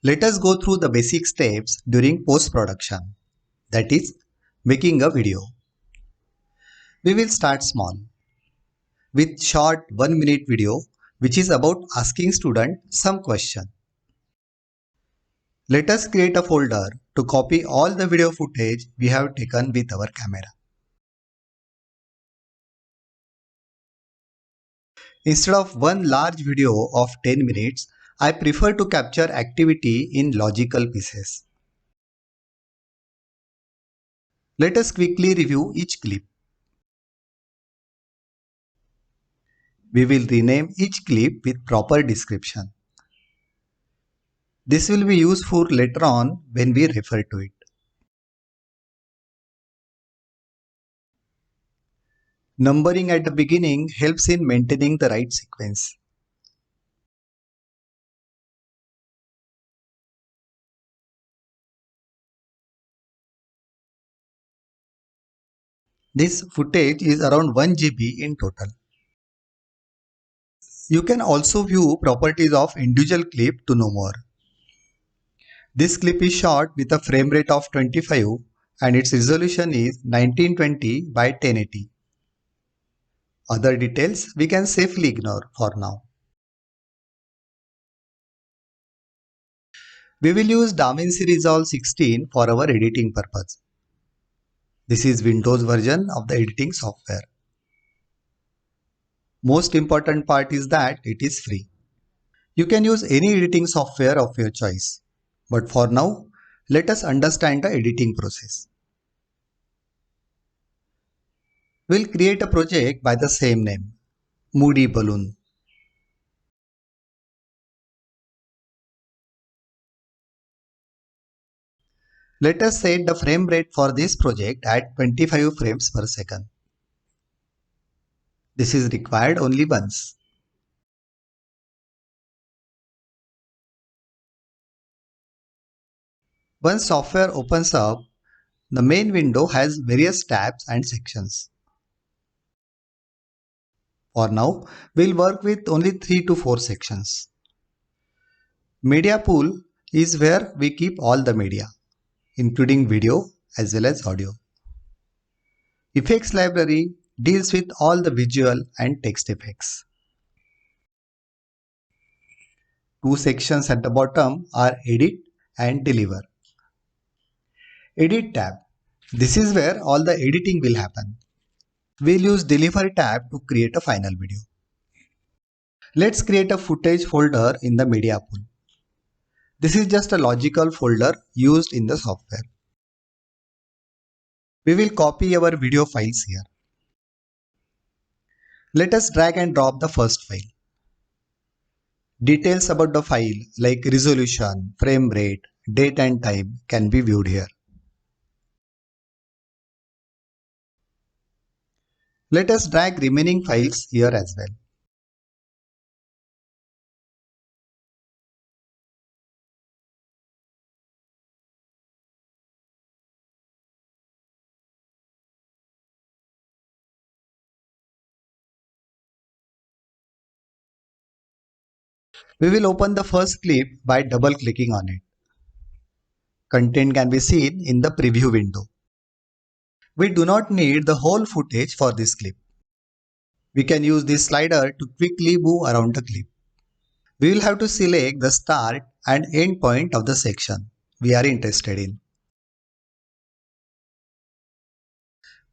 Let us go through the basic steps during post-production, that is, making a video. We will start small with short 1-minute video which is about asking student some question. Let us create a folder to copy all the video footage we have taken with our camera. Instead of one large video of 10 minutes, I prefer to capture activity in logical pieces. Let us quickly review each clip. We will rename each clip with proper description. This will be useful later on when we refer to it. Numbering at the beginning helps in maintaining the right sequence. This footage is around 1 GB in total. You can also view properties of individual clip to know more. This clip is shot with a frame rate of 25 and its resolution is 1920 by 1080. Other details we can safely ignore for now. We will use DaVinci Resolve 16 for our editing purpose. This is Windows version of the editing software. Most important part is that it is free. You can use any editing software of your choice. But for now, let us understand the editing process. We'll create a project by the same name, Moody Balloon. Let us set the frame rate for this project at 25 frames per second. This is required only once. Once software opens up, the main window has various tabs and sections. For now, we'll work with only 3 to 4 sections. Media pool is where we keep all the media, including video as well as audio. Effects library deals with all the visual and text effects. 2 sections at the bottom are Edit and Deliver. Edit tab. This is where all the editing will happen. We'll use Deliver tab to create a final video. Let's create a footage folder in the media pool. This is just a logical folder used in the software. We will copy our video files here. Let us drag and drop the first file. Details about the file like resolution, frame rate, date and time can be viewed here. Let us drag remaining files here as well. We will open the first clip by double-clicking on it. Content can be seen in the preview window. We do not need the whole footage for this clip. We can use this slider to quickly move around the clip. We will have to select the start and end point of the section we are interested in.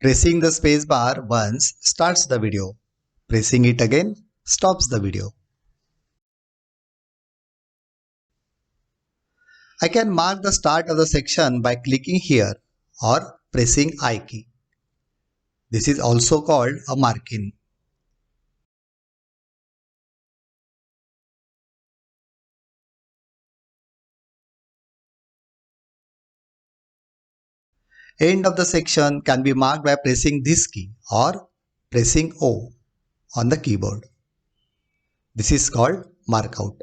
Pressing the spacebar once starts the video. Pressing it again stops the video. I can mark the start of the section by clicking here or pressing I key. This is also called a mark-in. End of the section can be marked by pressing this key or pressing O on the keyboard. This is called markout.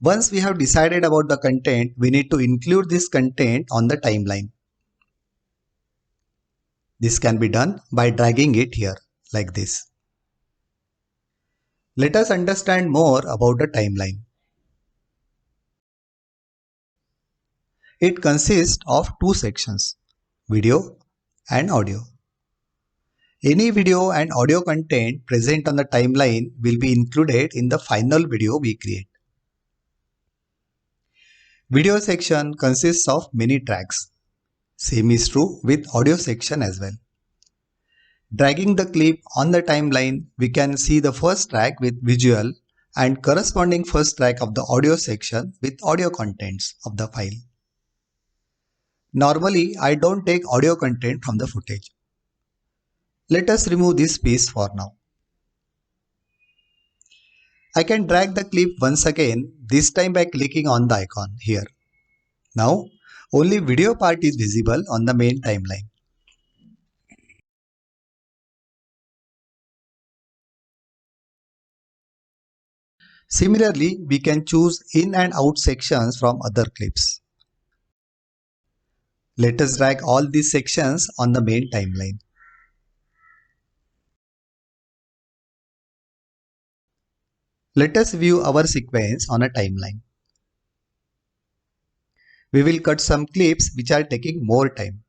Once we have decided about the content, we need to include this content on the timeline. This can be done by dragging it here like this. Let us understand more about the timeline. It consists of two sections, video and audio. Any video and audio content present on the timeline will be included in the final video we create. Video section consists of many tracks. Same is true with audio section as well. Dragging the clip on the timeline, we can see the first track with visual and corresponding first track of the audio section with audio contents of the file. Normally, I don't take audio content from the footage. Let us remove this piece for now. I can drag the clip once again, this time by clicking on the icon here. Now, only video part is visible on the main timeline. Similarly, we can choose in and out sections from other clips. Let us drag all these sections on the main timeline. Let us view our sequence on a timeline. We will cut some clips which are taking more time.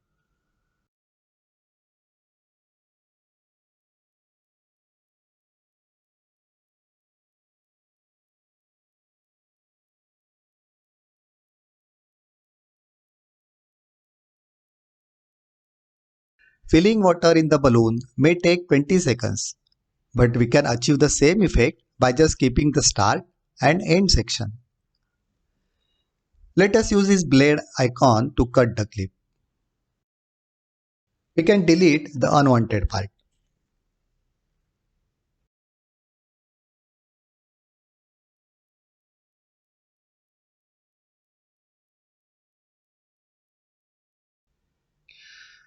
Filling water in the balloon may take 20 seconds, but we can achieve the same effect by just keeping the start and end section. Let us use this blade icon to cut the clip. We can delete the unwanted part.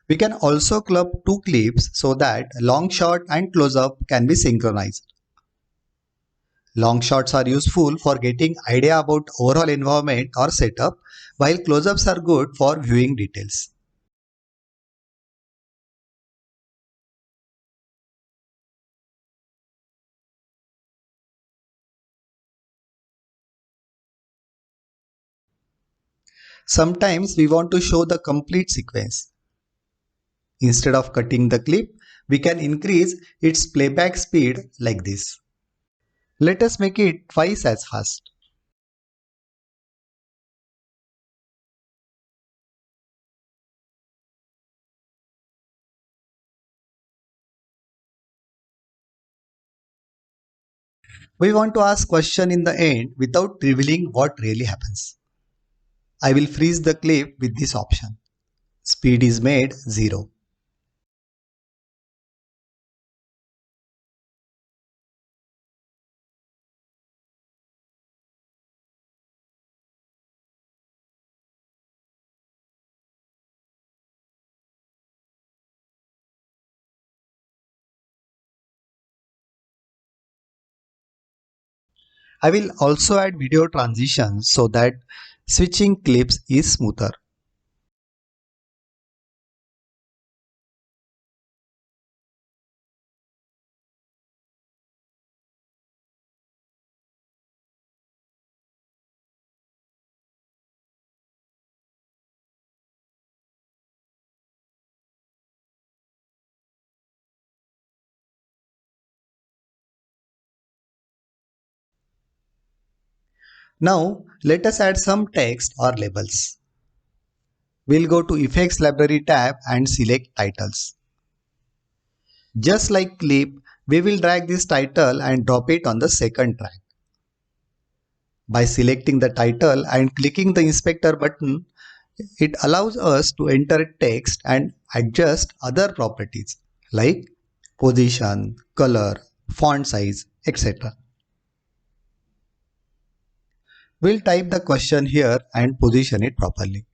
We can also club two clips so that long shot and close-up can be synchronized. Long shots are useful for getting idea about overall environment or setup, while close-ups are good for viewing details. Sometimes we want to show the complete sequence. Instead of cutting the clip, we can increase its playback speed like this. Let us make it twice as fast. We want to ask question in the end without revealing what really happens. I will freeze the clip with this option. Speed is made 0. I will also add video transitions so that switching clips is smoother. Now let us add some text or labels. We'll go to Effects Library tab and select Titles. Just like clip, we will drag this title and drop it on the second track. By selecting the title and clicking the inspector button, it allows us to enter text and adjust other properties like position, color, font size, etc. We'll type the question here and position it properly.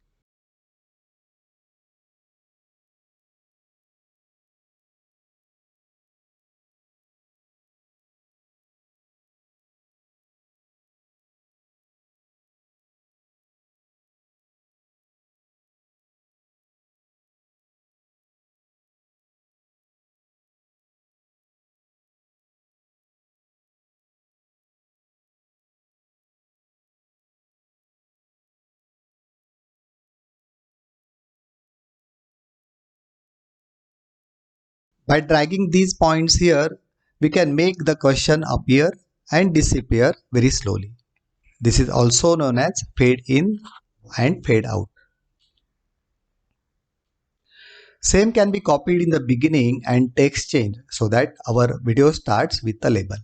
By dragging these points here, we can make the question appear and disappear very slowly. This is also known as fade in and fade out. Same can be copied in the beginning and text change so that our video starts with a label.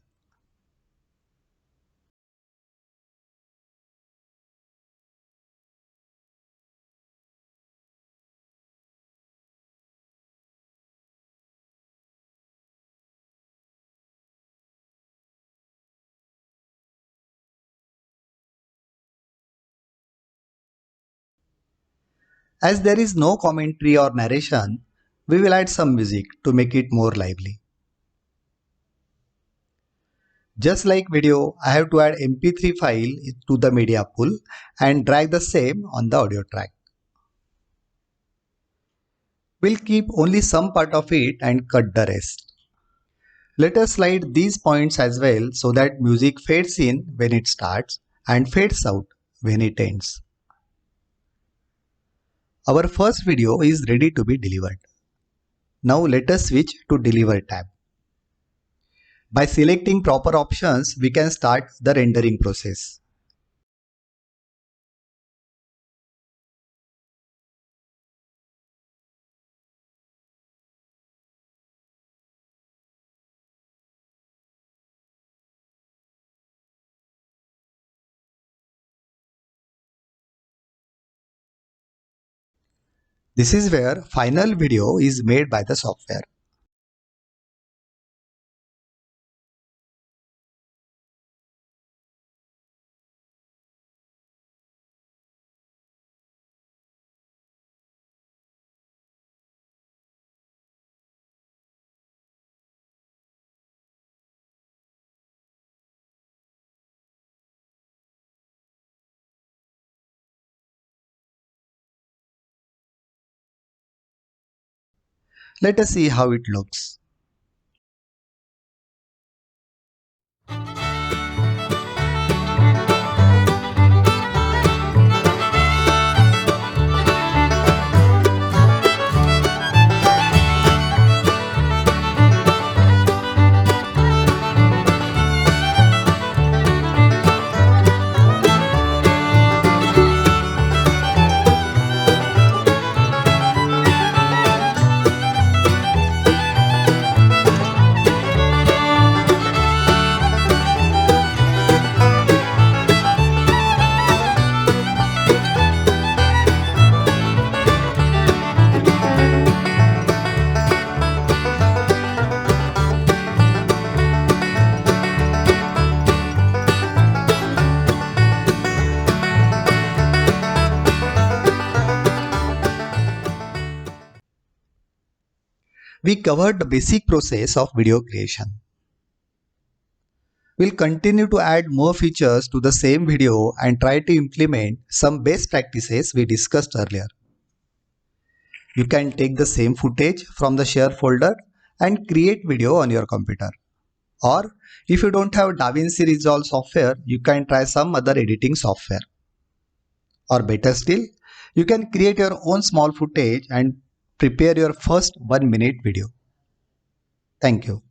As there is no commentary or narration, we will add some music to make it more lively. Just like video, I have to add MP3 file to the media pool and drag the same on the audio track. We'll keep only some part of it and cut the rest. Let us slide these points as well so that music fades in when it starts and fades out when it ends. Our first video is ready to be delivered. Now let us switch to Deliver tab. By selecting proper options, we can start the rendering process. This is where final video is made by the software. Let us see how it looks. We covered the basic process of video creation. We'll continue to add more features to the same video and try to implement some best practices we discussed earlier. You can take the same footage from the share folder and create video on your computer. Or if you don't have DaVinci Resolve software, you can try some other editing software. Or better still, you can create your own small footage and prepare your first 1-minute video. Thank you.